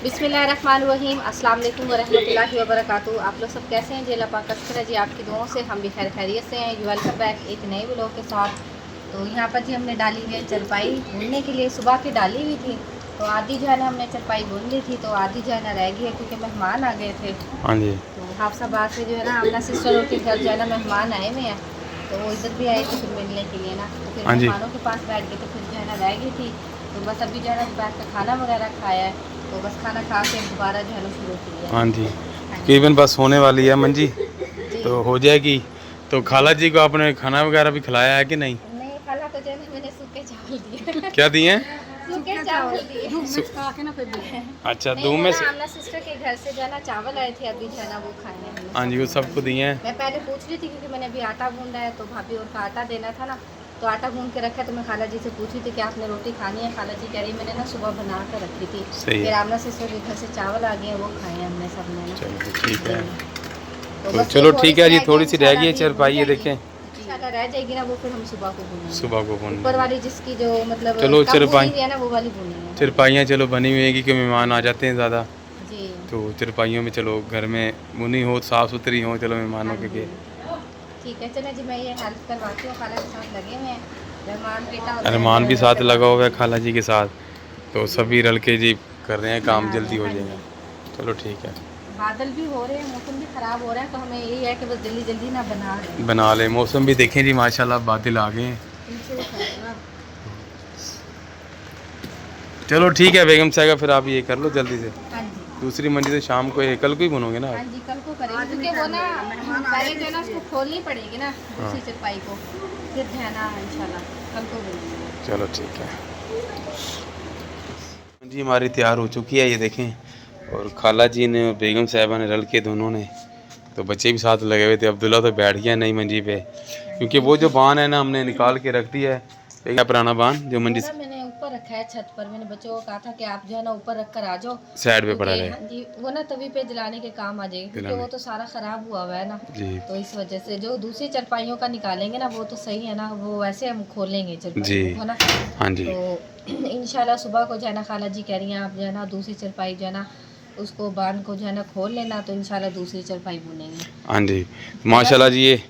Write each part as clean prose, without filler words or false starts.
बिस्मिल्लाहिर्रहमानिर्रहीम, अस्सलाम वालेकुम वरहमतुल्लाहि वबरकातुहू। आप लोग सब कैसे हैं? जेला पाक है जी, आपकी दुआओं से हम भी खैरियत से हैं। वेलकम बैक एक नए व्लॉग के साथ। तो यहाँ पर जी हमने डाली हुई है चरपाई बुनने के लिए, सुबह की डाली हुई थी तो आधी जो है ना हमने चरपाई बुन ली थी, तो आधी जो है ना रह गई है क्योंकि मेहमान आ गए थे। हाँ जी। तो हाफसाबाद से जो है ना अपना सिस्टर के घर जो है ना मेहमान आए हुए हैं, तो वो इधर भी आए थे फिर मिलने के लिए ना, तो फिर हाँ जी। मेहमानों के पास बैठ गए तो फिर जो है ना रह गई थी। तो बस अभी जो है ना दोपहर का खाना वगैरह खाया है, तो बस खाना खा के दोबारा जो है ना शुरू किया। हाँ जी, तकरीबन बस होने वाली है मंजी, जी तो हो जाएगी। तो खाला जी को आपने खाना वगैरह भी खिलाया है कि नहीं? नहीं, खाला तो जो है ना मैंने सूखे चावल दिए। क्या दिए हैं? सूखे चावल दिए। अच्छा, नहीं, दो वो में ना से। अपना सिस्टर के घर से जो है ना चावल आए थे, अभी जो है ना वो खाए हैं हमने हाँ जी, वो सबको दिए हैं। मैं पहले पूछ रही थी क्योंकि मैंने अभी आटा गूंदा है, तो भाभी और का आटा देना था ना, तो आटा गूंद के रखा है। तो मैं खाला जी से पूछी थी कि आपने रोटी खानी है? खाला जी कह रही मैंने ना सुबह बना कर रखी थी। सही है। फिर आमना सिस्टर के घर से चावल आ गए हैं, वो खाए हैं हमने सब ने। चलो ठीक है। तो तो बस चलो ठीक है जी, थोड़ी सी रह गई है चरपाई, ये देखें इंशाल्लाह रह जाएगी ना, वो फिर हम सुबह को बुनेंगे। सुबह को बुन ऊपर लेंगे। वाली जिसकी जो मतलब चलो कम बुनी हुई है ना, वो वाली बुनेंगे। चरपाइयाँ चलो बनी हुई है क्योंकि मेहमान आ जाते हैं ज़्यादा, जी तो चरपाइयों में चलो घर में बुनी हो, साफ़ सुथरी हो, चलो मेहमानों हाँ के जी, ठीक है। चलो जी, मैं ये हेल्प करवाती हूँ, खाला के साथ लगे हुए हैं। रहमान बेटा होता है, अरमान भी मैं साथ लगा करवाती हुआ है हूँ। खाला जी के साथ, तो सभी रल के जी कर रहे हैं, काम बना रहे जल्दी हैं, हो हाँ जाएगा। जी। चलो ठीक है, बादल भी हो रहे हैं, मौसम भी ख़राब हो रहा है, तो हमें यही है कि बस जल्दी जल्दी ना बना दें। बना ले। मौसम भी देखें जी, माशाल्लाह बादल आ गए हैं। पीछे उठाए ना। चलो ठीक है बेगम साहब, फिर आप ये कर लो जल्दी से। हाँ जी, दूसरी मंजिल से शाम को कल को ही बनोगे ना हाँ आप? जी, कल को करेंगे क्योंकि वो ना पहले जो है ना उसको खोलनी पड़ेगी ना, हाँ। दूसरी चरपाई को, फिर जो है ना इंशाल्लाह कल को करेंगे। चलो ठीक है जी, हमारी तैयार हो चुकी है, ये देखें। और खाला जी ने और बेगम साहिबा ने रल के दोनों ने, तो बच्चे भी साथ लगे हुए थे। अब्दुल्ला तो बैठ गया नई मंजी पे, क्योंकि वो जो बान है ना हमने निकाल के रख दिया है, एक पुराना बान जो वो मंजी ना मैंने ऊपर रखा है छत पर। मैंने बच्चों को कहा था कि आप जो है ना ऊपर रख कर आ जाओ, साइड पे पड़ा क्योंकि रहे हाँ जी वो ना तवी पे जलाने के काम आ जाएगी, क्योंकि दिलाने। वो तो सारा ख़राब हुआ हुआ है ना। जी तो इस वजह से जो दूसरी चरपाइयों का निकालेंगे ना, वो तो सही है ना, वो वैसे हम खोलेंगे चरपाई जी। को, है ना। हाँ जी। तो इंशाल्लाह सुबह को जो है ना खाला जी कह रही हैं आप जो है ना दूसरी चरपाई जो है ना उसको बांध को जो है ना खोल लेना, तो इंशाल्लाह दूसरी चरपाई बुनेंगे। हाँ जी, तो माशाल्लाह वैसे जी। ये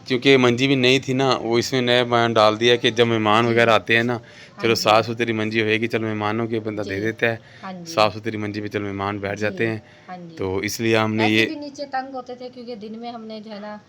क्योंकि मंजी भी नई थी ना, वो इसमें नया बयान डाल दिया कि जब मेहमान जी वगैरह आते हैं ना, हाँ चलो जी साफ़ सुथरी मंजी होएगी, चलो मेहमानों के बंदा जी दे देता है। हाँ जी साफ़ सुथरी मंजी पे चलो मेहमान बैठ जी जाते हैं, हाँ जी। तो इसलिए हमने ऐसे ये भी नीचे तंग होते थे क्योंकि दिन में हमने जो है ना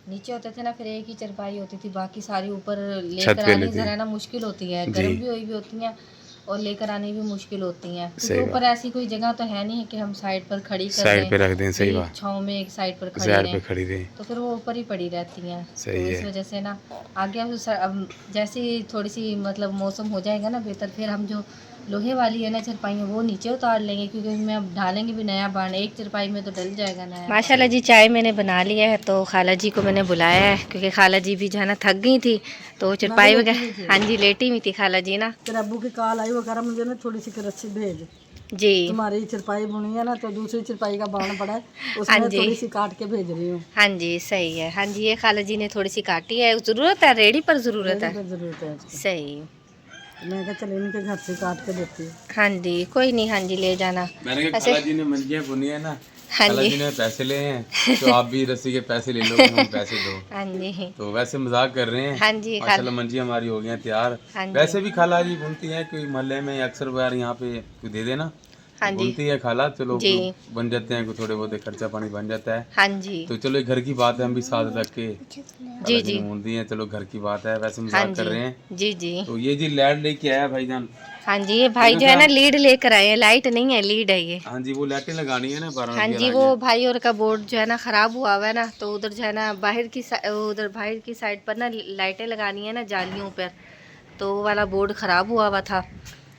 नीचे होते थे ना, फिर एक ही चरपाई होती थी, बाकी सारी ऊपर छत लेकर पे आनी लेते ज़रा हैं। ना मुश्किल होती है, जी, गर्म भी हुई भी होती हैं और लेकर आनी भी मुश्किल होती हैं, क्योंकि सही ऊपर बात। ऐसी कोई जगह तो है नहीं कि हम साइड पर खड़ी कर साइड दें पे रख दें, कि सही बात। छाँव में एक साइड पर खड़ी साइड पे रहें, खड़ी रहे, तो फिर वो ऊपर ही पड़ी रहती हैं। तो सही इस है। वजह से ना आगे अब जैसे ही थोड़ी सी मतलब मौसम हो जाएगा ना बेहतर, फिर हम जो लोहे वाली है ना चरपाई वो नीचे उतार लेंगे, क्योंकि उसमें अब डालेंगे भी नया बाण, एक चरपाई में तो डल जाएगा नया। माशाल्लाह जी, चाय मैंने बना लिया है, तो खाला जी को मैंने बुलाया है क्योंकि खाला जी भी जो है ना थक गई थी, तो चरपाई वगैरह, हाँ जी लेटी हुई थी खाला जी ना। फिर अब्बू की कॉल आई, वो कह रहा मुझे ना थोड़ी सी रस्सी भेज, जी तुम्हारी चरपाई बुनी है ना, तो दूसरी चरपाई का बाण पड़ा है हाँ उसमें जी थोड़ी सी काट के भेज रही हूँ। हाँ जी सही है। हाँ जी, ये खाला जी ने थोड़ी सी काटी है, ज़रूरत है रेडी पर ज़रूरत रेडी है। पर जरूरत है उसको, सही, तो मैं कहा चले इनके घर से काट के देती हूँ। हाँ जी कोई नहीं, हाँ जी ले जाना। मैंने कहा ऐसे खाला जी ने मंजियाँ बुनी है ना, हाँ खाला जी जी ने पैसे लिए हैं, तो आप भी रस्सी के पैसे ले लो कि हम पैसे दो। हाँ जी तो वैसे मजाक कर रहे हैं। हाँ जी माशाल्लाह मंजी हमारी हो गई हैं तैयार। हाँ जी वैसे भी खाला जी बुनती हैं, कोई मोहल्ले में अक्सर बार यहाँ पे कोई दे देना, तो हाँ जी बुनती है खाला, चलो जी बन जाते हैं, कोई थोड़े बहुत खर्चा पानी बन जाता है। हाँ जी तो चलो ये घर की बात है, हम भी साथ रख के खाला जी जी ने जी बुन दी है, चलो घर की बात है, वैसे हाँ मजाक कर जी रहे हैं। जी जी तो ये जी लैड लेके आया भाईजान हाँ जी, ये भाई बेगम जो है ना साहब। लीड लेकर आए हैं, लाइट नहीं है, लीड है ये। हाँ जी, वो लाइटें लगानी है ना, 12 हाँ रुपया जी, लाइन वो है। भाई और का बोर्ड जो है ना ख़राब हुआ हुआ है ना, तो उधर जो है ना उधर बाहर की साइड पर ना लाइटें लगानी है ना जालियों पर, तो वो वाला बोर्ड ख़राब हुआ हुआ था,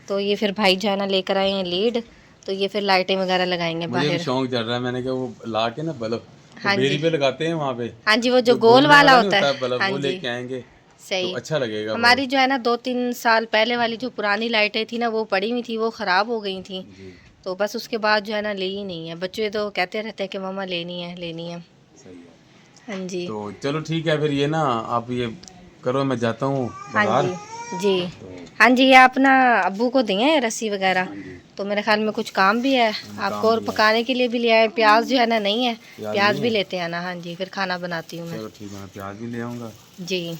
तो ये फिर भाई जो है ना लेकर आए हैं लीड, तो ये फिर लाइटें वगैरह लगाएंगे मुझे भी बाहर। शौक चढ़ रहा है, मैंने कहा वो ला के ना बल्ब, वो हाँ बेरी जी पे लगाते हैं वहाँ पे, हाँ जी, वो जो जो गोल घूमने वाला वाला नहीं होता होता है, है बल्ब, हाँ वो जी लेके आएंगे तो सही। अच्छा लगेगा हमारी बहुत। जो है ना 2-3 साल पहले वाली जो पुरानी लाइटें थी ना वो पड़ी हुई थी, वो ख़राब हो गई थी, जी तो बस उसके बाद जो है ना ली ही नहीं है। बच्चे तो कहते रहते हैं कि मम्मा लेनी है लेनी है। सही है। हाँ जी तो चलो ठीक है, फिर ये ना आप ये करो, मैं जाता हूँ हाँ बाजार, जी जी। हाँ जी, ये अपना अब्बू को दिए हैं रस्सी वगैरह, तो मेरे ख्याल में कुछ काम भी है आपको, और पकाने के लिए भी ले आए। प्याज जो है ना नहीं है, प्याज भी लेते हैं ना। हाँ जी, फिर खाना बनाती हूँ मैं। चलो ठीक है, मैं प्याज भी ले आऊँगा। जी।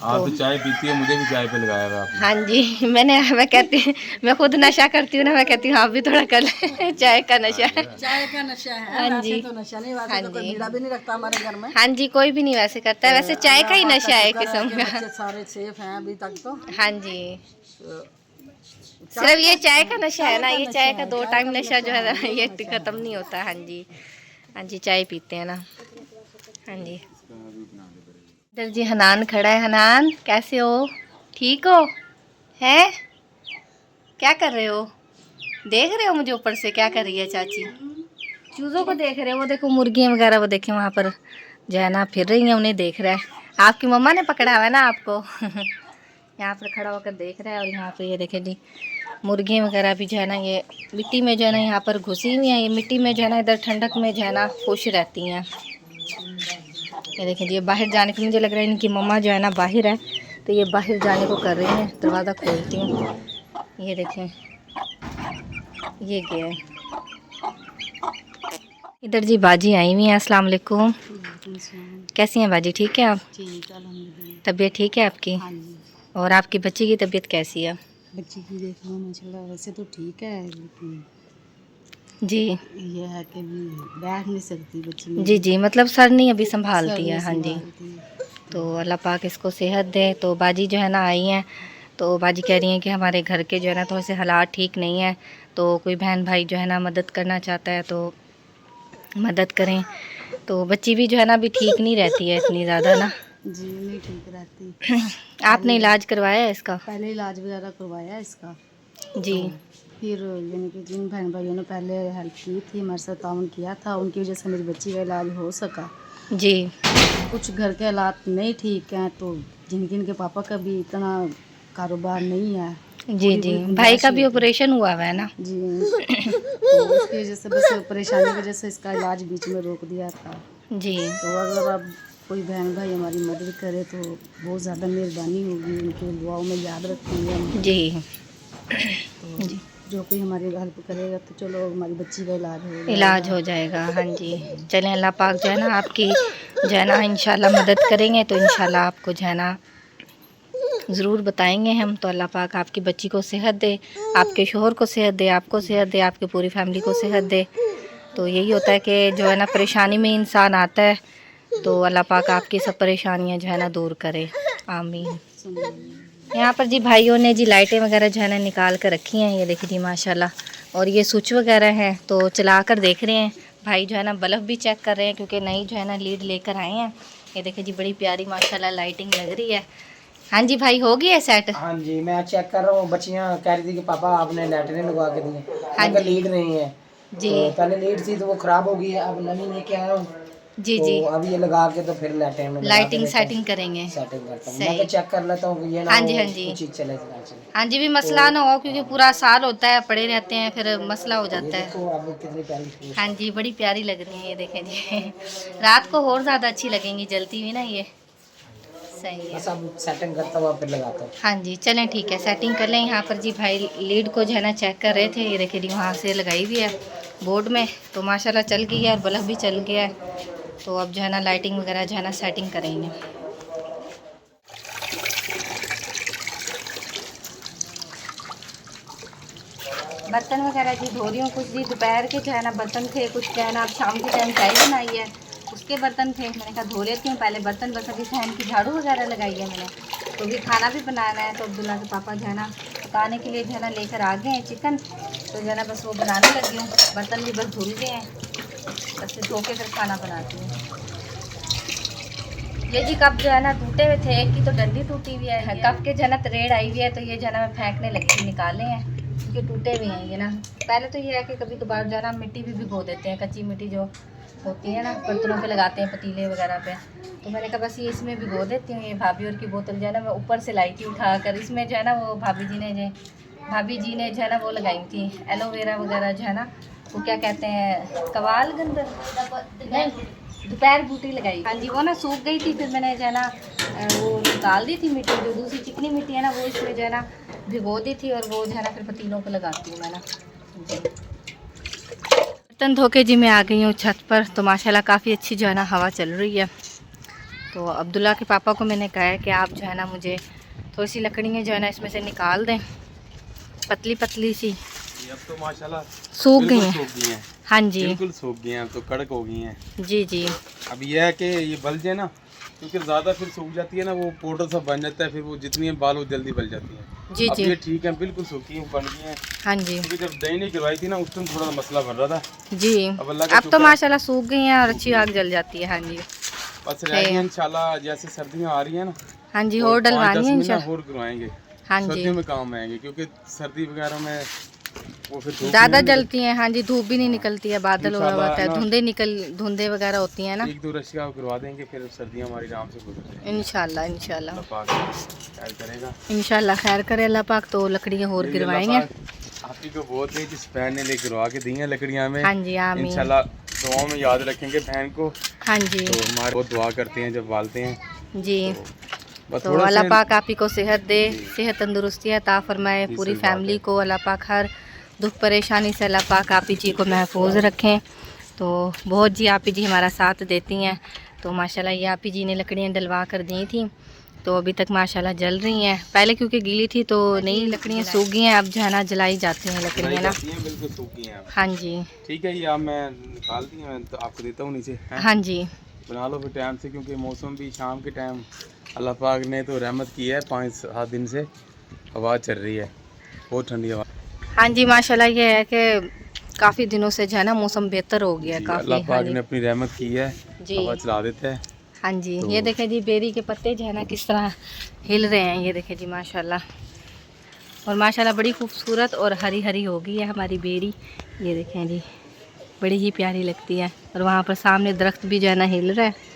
आप तो चाय पीती है, मुझे भी चाय पे लगाया हुआ आपने। हाँ जी, मैं कहती मैं खुद नशा करती हूँ ना, मैं कहती हूँ आप भी थोड़ा कर लें चाय का नशा। चाय का नशा है। हाँ वैसे जी। तो नशा नहीं, वैसे हाँ तो कोई जी। बीड़ा भी नहीं रखता हमारे घर में। हाँ जी, कोई भी नहीं वैसे करता है, वैसे चाय का ही अल्लाह नशा है एक का शुक्र किस्म कि का। बच्चे सारे सेफ हैं अभी तक तो। हाँ जी, सिर्फ ये चाय का नशा है ना, ये चाय का 2 टाइम नशा जो है ना ये खत्म नहीं होता। हाँ जी। हाँ जी, चाय पीते हैं ना। हाँ जी। इधर जी हनान खड़ा है। हनान कैसे हो, ठीक हो? हैं, क्या कर रहे हो? देख रहे हो मुझे ऊपर से? क्या कर रही है चाची? चूज़ों को देख रहे हो? वो देखो मुर्गियाँ वगैरह, वो देखे वहाँ पर जो है ना फिर रही हैं, उन्हें देख रहा है। आपकी मम्मा ने पकड़ा हुआ है ना आपको यहाँ पर खड़ा होकर देख रहा है। और यहाँ पे ये देखे जी मुर्गियाँ वगैरह भी जो है ना ये मिट्टी में जो है ना यहाँ पर घुसी हुई हैं। ये मिट्टी में जो है ना इधर ठंडक में जो है ना खुश रहती हैं। ये देखें जी, ये बाहर जाने को मुझे लग रहा है इनकी मम्मा जो है ना बाहर है, तो ये बाहर जाने को कर रही हैं। दरवाज़ा खोलती हूँ। ये देखें, ये गया है। इधर जी बाजी आई हुई हैं। अस्सलाम वालेकुम। कैसी हैं बाजी, ठीक है आप? ठीक है, तबीयत ठीक है आपकी? हाँ जी। और आपकी बच्ची की तबीयत कैसी है? बच्ची की देख लो माशाल्लाह, वैसे तो ठीक है, लेकिन जी ये है कि भी बैठ नहीं सकती बच्ची। जी जी, मतलब सर नहीं अभी संभालती है। सर हाँ जी, संभालती। तो अल्लाह पाक इसको सेहत दे। तो बाजी जो है ना आई हैं, तो बाजी कह रही हैं कि हमारे घर के जो है ना थोड़े से हालात ठीक नहीं है, तो कोई बहन भाई जो है ना मदद करना चाहता है तो मदद करें। तो बच्ची भी जो है ना अभी ठीक नहीं रहती है इतनी ज़्यादा ना। जी नहीं ठीक रहती। आपने इलाज करवाया है इसका? पहले इलाज वगैरह करवाया इसका। जी फिर यानी कि जिन बहन भाइयों ने पहले हेल्प की थी, हमारे साथ ताउन किया था, उनकी वजह से मेरी बच्ची का इलाज हो सका। जी कुछ घर के हालात नहीं ठीक हैं, तो जिनके पापा का भी इतना कारोबार नहीं है। जी जी, भाई का भी ऑपरेशन हुआ है ना? जी तो उसकी वजह से बस परेशानी की वजह से इसका इलाज बीच में रोक दिया था। जी तो अगर अब कोई बहन भाई हमारी मदद करे तो बहुत ज़्यादा मेहरबानी होगी, उनके दुआओं में याद रखेंगे हम। जी तो जी, जो कोई हमारी हेल्प करेगा तो चलो हमारी बच्ची का इलाज हो जाएगा। हाँ जी, चलें, अल्लाह पाक जो है ना आपकी जो है ना इंशाल्लाह मदद करेंगे, तो इंशाल्लाह आपको जो है ना ज़रूर बताएंगे हम। तो अल्लाह पाक आपकी बच्ची को सेहत दे, आपके शोहर को सेहत दे, आपको सेहत दे, आपकी पूरी फैमिली को सेहत दे। तो यही होता है कि जो है ना परेशानी में इंसान आता है, तो अल्लाह पाक आपकी सब परेशानियां जो है ना दूर करे, आमीन। यहाँ पर जी भाइयों ने जी लाइटें वगैरह जो है ना निकाल कर रखी हैं, ये देखिए जी माशाल्लाह। और ये स्विच वगैरह हैं, तो चला कर देख रहे हैं। भाई जो है ना बल्ब भी चेक कर रहे हैं, क्योंकि नई जो है ना लीड लेकर आए हैं। ये देखिए जी बड़ी प्यारी माशाल्लाह लाइटिंग लग रही है। हाँ जी भाई, हो गई है सेट? हाँ जी, मैं चेक कर रहा हूँ। बच्चियाँ कह रही थी कि पापा आपने लाइटें लगवा के दी। हाँ मैं जी। लीड नहीं है जी तो पहले लीड थी तो वो खराब हो गई है, अब नवी लेके आया हूँ। जी तो जी, अब ये लगा के तो फिर लाइटें में लगा के लाइटिंग देता हूँ। सेटिंग करेंगे। सेटिंग करता हूँ, सही। मैं तो चेक कर लेता हूँ कि ये ना हाँ हो जी, हाँ जी। कुछ चीज़ चले ना चले। हाँ जी, भी मसला ना हो, क्योंकि पूरा साल होता है पड़े रहते हैं, फिर मसला हो ये जाता है। देखो अब कितनी प्यारी फूल। हाँ जी, बड़ी प्यारी लग रही है ये देखें जी रात को और ज़्यादा अच्छी लगेंगी जलती हुई ना, ये सही है। बस अब सेटिंग करता हूँ फिर लगाता हूँ। हाँ जी, चलें ठीक है, सेटिंग कर लें। यहाँ पर जी भाई लीड को जो है ना चेक कर रहे थे, ये देखिए जी वहाँ से लगाई हुई है बोर्ड में, तो माशाल्लाह चल गई है और बल्ब भी चल गया है। तो अब जो है ना लाइटिंग वगैरह जो है ना सेटिंग करेंगे। बर्तन वगैरह जी धो रही हूँ। कुछ जी दोपहर के जो है ना बर्तन थे, कुछ जो है ना अब शाम के टाइम चाय बनाई है उसके बर्तन थे, मैंने कहा धो लेती हूँ पहले बर्तन। बस अभी फैन की झाड़ू वगैरह लगाई है मैंने, तो भी खाना भी बनाना है। तो अब्दुल्ला के पापा जो है ना पकाने के लिए जो है ना लेकर आ गए हैं चिकन, तो जो है ना बस वो बनाने लगी हूँ। बर्तन भी बस धुल गए हैं, बस धो के फिर खाना बनाती हूँ। ये जी कप जो है ना टूटे हुए थे, एक की तो डंडी टूटी हुई है, कप के जो है ना तरेड़ आई हुई है, तो ये जो है ना मैं फेंकने लगी थी, निकाले हैं क्योंकि टूटे हुए हैं ये ना। पहले तो ये है कि कभी कभार जो है ना मिट्टी भी भिगो देते हैं, कच्ची मिट्टी जो होती है ना बर्तनों पे लगाते हैं, पतीले वगैरह पे, तो मैंने कहा बस ये इसमें भिगो देती हूँ। ये भाभी और की बोतल जो है ना मैं ऊपर से लाई थी उठा कर, इसमें जो है ना वो भाभी जी ने जो है ना वो लगाई थी एलोवेरा वगैरह जो है ना, वो क्या कहते हैं कवाल गंद नहीं दोपहर बूटी लगाई। हाँ जी, वो ना सूख गई थी, फिर मैंने जो है ना वो निकाल दी थी मिट्टी, जो दूसरी चिकनी मिट्टी है ना वो इसमें जो है ना भिगो दी थी, और वो जो है ना फिर पतीलों पे लगाती हूँ मैं ना जी। बर्तन धो के जी मैं आ गई हूँ छत पर, तो माशाल्लाह काफ़ी अच्छी जो है ना हवा चल रही है। तो अब्दुल्ला के पापा को मैंने कहा है कि आप जो है ना मुझे थोड़ी सी लकड़ियाँ जो है ना इसमें से निकाल दें, पतली पतली सी। अब तो माशाल्लाह सूख गई बिल्कुल हैं। सूख गई हैं, हाँ जी बिल्कुल सूख गई हैं, अब तो कड़क हो गई हैं। जी जी अब ये है कि ये बल जाए ना, क्योंकि ज़्यादा फिर सूख जाती है ना, वो पाउडर सा बन जाता है, फिर वो जितनी बाल वो जल्दी बल जाती है। जी अब जी ये ठीक है, बिल्कुल सूखी हैं, बन गई हैं। हाँ जी क्योंकि जब दही नहीं गिरवाई थी ना उस टाइम थोड़ा सा मसला बन रहा था। जी। अब अल्लाह का अब तो शुक्र है, माशाल्लाह सूख गई हैं और अच्छी आग जल जाती है। हाँ जी बस रह गई इंशाल्लाह, जैसे सर्दियाँ आ रही हैं ना, हाँ जी, और और डलवानी 5-10 है महीना इंशाल्लाह। और करवाएंगे। हाँ जी सर्दियों में काम आएंगे, क्योंकि सर्दी वगैरह में वो फिर धूप ज़्यादा नहीं जलती हैं। हाँ जी, धूप भी नहीं निकलती है, बादल हुआ इंशाल्लाह होता है, ना, धुंधे वगैरह होती हैं ना। 1-2 रशिया करवा देंगे, फिर सर्दियाँ हमारी आराम से गुजर जाएंगी। इंशाल्लाह इंशाल्लाह अल्लाह पाक खैर करेगा। इंशाल्लाह खैर करे अल्लाह पाक, तो लकड़ियाँ और यही अल्लाह गिरवाएंगे। पाक आप ही को बहुत है जिस बहन ने ले करवा के दी हैं लकड़ियाँ में। हाँ जी आमीन। इंशाल्लाह दुआओं में याद रखेंगे बहन को। हाँ जी तो हमारे बहुत दुआ करते हैं जब पालते हैं। जी। बस तो थोड़ा अल्लाह से पाक आप ही को सेहत दे, सेहत तंदुरुस्ती अता फरमाए, जी, पूरी सही बात फैमिली है। को अल्लाह पाक हर दुख परेशानी से अल्लाह पाक आप ही जी को महफूज रखें। तो बहुत जी आप ही जी हमारा साथ देती हैं। तो माशाल्लाह ये आप ही जी ने लकड़ियाँ डलवा कर दी थी, तो अभी तक माशाल्लाह जल रही हैं। पहले क्योंकि गीली थी तो नई लकड़ियाँ सूख गई हैं, अब जो है ना जलाई जाती हैं लकड़ियाँ ना। बिल्कुल सूखी हैं। हाँ जी ठीक है, ये अब मैं निकाल दी, मैं तो आपको देता हूँ नीचे हैं? हाँ जी बना लो फिर टाइम से, क्योंकि मौसम भी शाम के टाइम अल्लाह पाक ने तो रहमत की है, 5-7 दिन से हवा चल रही है, बहुत ठंडी हवा। हाँ जी माशाल्लाह ये है कि काफ़ी दिनों से जो है ना मौसम बेहतर हो गया है जी, काफ़ी। अल्लाह हाँ पाक जी ने अपनी रहमत की है, जी हवा चला देता है। हाँ जी तो ये देखें जी बेरी के पत्ते जो है ना किस तरह हिल रहे हैं, ये देखें जी माशाल्लाह। और माशाल्लाह बड़ी खूबसूरत और हरी हरी हो गई है हमारी बेरी, ये देखें जी बड़ी ही प्यारी लगती है। और वहाँ पर सामने दरख्त भी जो है ना हिल रहा है।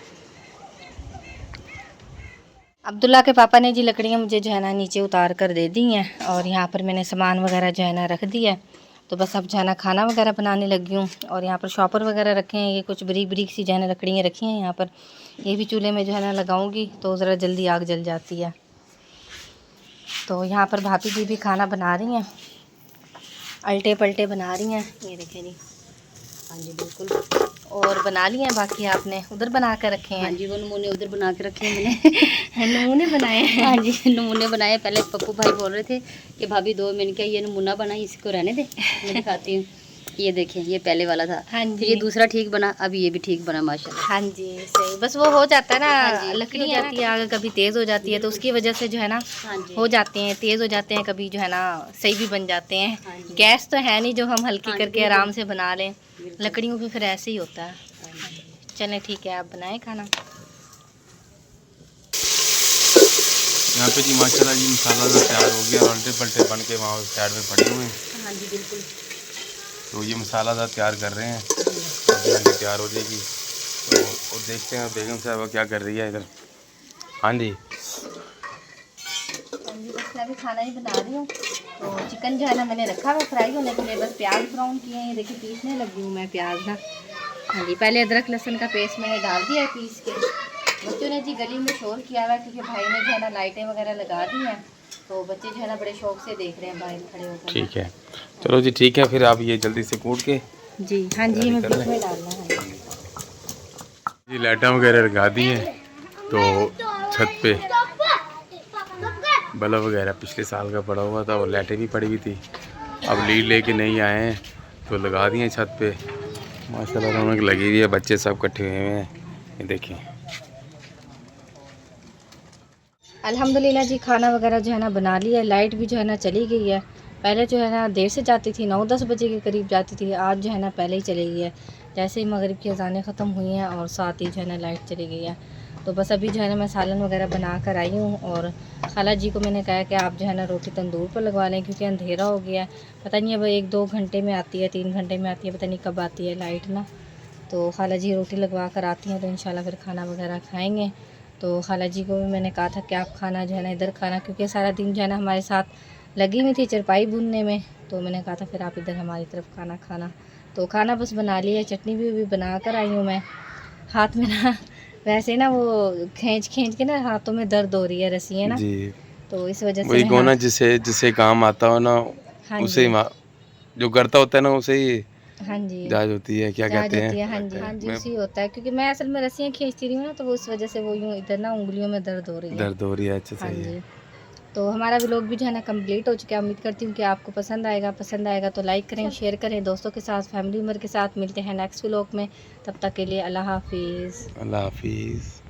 अब्दुल्ला के पापा ने जी लकड़ियाँ मुझे जो है ना नीचे उतार कर दे दी हैं, और यहाँ पर मैंने सामान वगैरह जो है ना रख दिया है। तो बस अब जो है ना खाना वगैरह बनाने लगी हूँ। और यहाँ पर शॉपर वगैरह रखे हैं, ये कुछ बरीक बरीक सी जो है ना लकड़ियाँ रखी हैं यहाँ पर, ये भी चूल्हे में जो है ना लगाऊंगी तो ज़रा जल्दी आग जल जाती है। तो यहाँ पर भाभी जी भी खाना बना रही हैं, अल्टे पलटे बना रही हैं, ये देखें जी। हाँ जी बिल्कुल, और बना लिए हैं, बाकी आपने उधर बना कर रखे हैं। हाँ जी, वो नमूने उधर बना के रखे हैं मैंने। नमूने बनाए हैं। हाँ जी, नमूने बनाए। पहले पप्पू भाई बोल रहे थे कि भाभी दो, मैंने कहा ये नमूना बना, इसको रहने दे, मैं दिखाती हूँ। ये देखें, ये पहले वाला था। हाँ जी। फिर ये दूसरा ठीक बना, अब ये भी ठीक बना माशाल्लाह। हाँ जी सही, बस वो हो जाता है ना, हाँ जी, लकड़ी हो जाती है आग कभी तेज़ हो जाती है, तो उसकी वजह से जो है ना हाँ जी, हो जाते हैं, तेज़ हो जाते हैं, कभी जो है ना सही भी बन जाते हैं। हाँ जी। गैस तो है नहीं जो हम हल्की हाँ जी, करके बिल्कुल। आराम से बना लें, बिल्कुल। लकड़ियों पे फिर ऐसे ही होता है। चलें ठीक है, आप बनाएं खाना। यहाँ पे जी माशाल्लाह जी मसाला तो तैयार हो गया, और उल्टे पलटे बन के वहाँ साइड में पड़े हुए हैं। हाँ जी बिल्कुल। तो ये मसाला तैयार कर रहे हैं, जल्दी तैयार हो जाएगी। तो और देखते हैं बेगम साहबा क्या कर रही है इधर। हाँ जी बस मैं भी खाना ही बना रही हूँ। तो चिकन जो है ना मैंने रखा हुआ फ्राई होने के लिए, बस प्याज ब्राउन किए हैं, ये देखिए पीसने लगी हूँ मैं प्याज ना। हाँ जी, पहले अदरक लहसुन का पेस्ट मैंने डाल दिया है पीस के। बच्चों ने जी गली में शोर किया हुआ है, क्योंकि भाई ने जो है ना लाइटें वगैरह लगा दी हैं, तो बच्चे जो है ना बड़े शौक से देख रहे हैं बाहर खड़े होकर। ठीक है, चलो जी ठीक है, फिर आप ये जल्दी से कूट के जी हाँ जी, मैं बीच में डालना है जी। लाइटें वगैरह लगा दी हैं, तो छत पे बल्ब वगैरह पिछले साल का पड़ा हुआ था, और लाइटें भी पड़ी हुई थी, अब लीड लेके नहीं आए हैं तो लगा दिए छत पे। माशाल्लाह रौनक लगी हुई है, बच्चे सब इकट्ठे हुए हैं, ये देखिए। अल्हम्दुलिल्लाह जी, खाना वगैरह जो है ना बना लिया, लाइट भी जो है ना चली गई है। पहले जो है ना देर से जाती थी, 9-10 बजे के करीब जाती थी, आज जो है ना पहले ही चली गई है। जैसे ही मगरिब की अज़ानें ख़त्म हुई हैं और साथ ही जो है ना लाइट चली गई है। तो बस अभी जो है ना मैं सालन वगैरह बना कर आई हूँ, और खाला जी को मैंने कहा कि आप जो है ना रोटी तंदूर पर लगवा लें, क्योंकि अंधेरा हो गया है। पता नहीं अब 1-2 घंटे में आती है, 3 घंटे में आती है, पता नहीं कब आती है लाइट ना। तो खाला जी रोटी लगवा कर आती हैं, तो इंशाल्लाह फिर खाना वगैरह खाएँगे। तो खाला जी को भी मैंने कहा था कि आप खाना जो है ना इधर खाना, क्योंकि सारा दिन जो है ना हमारे साथ लगी हुई थी चरपाई बुनने में, तो मैंने कहा था फिर आप इधर हमारी तरफ खाना खाना। तो खाना बस बना लिया, चटनी भी बना कर आई हूँ मैं। हाथ में ना वैसे ना वो खींच खींच के ना हाथों में दर्द हो रही है रस्सी, है ना, जी तो इस वजह से वही मैं गोना हाथ- जिसे जिसे काम आता हो ना हाँ उसे जी, जो करता होता है ना उसे ही हाँ जी, जाज होती है, क्या जाज कहते होती हैं। है, हाँ जी, हाँ जी, मैं उसी होता है, क्योंकि मैं असल में रस्सियाँ खींचती रही हूँ ना, तो वो उस वजह से वो यूँ इधर ना उंगलियों में दर्द हो रही है। दर्द हो रही है, अच्छा हाँ सही है। जी, तो हमारा व्लॉग भी जो है ना कंप्लीट हो चुका है। उम्मीद करती हूँ कि आपको पसंद आएगा तो लाइक करें, शेयर करें दोस्तों के साथ, फैमिली मेम्बर के साथ। मिलते हैं नेक्स्ट व्लॉग में, तब तक के लिए अल्लाह हाफिज़। अल्लाह हाफिज़।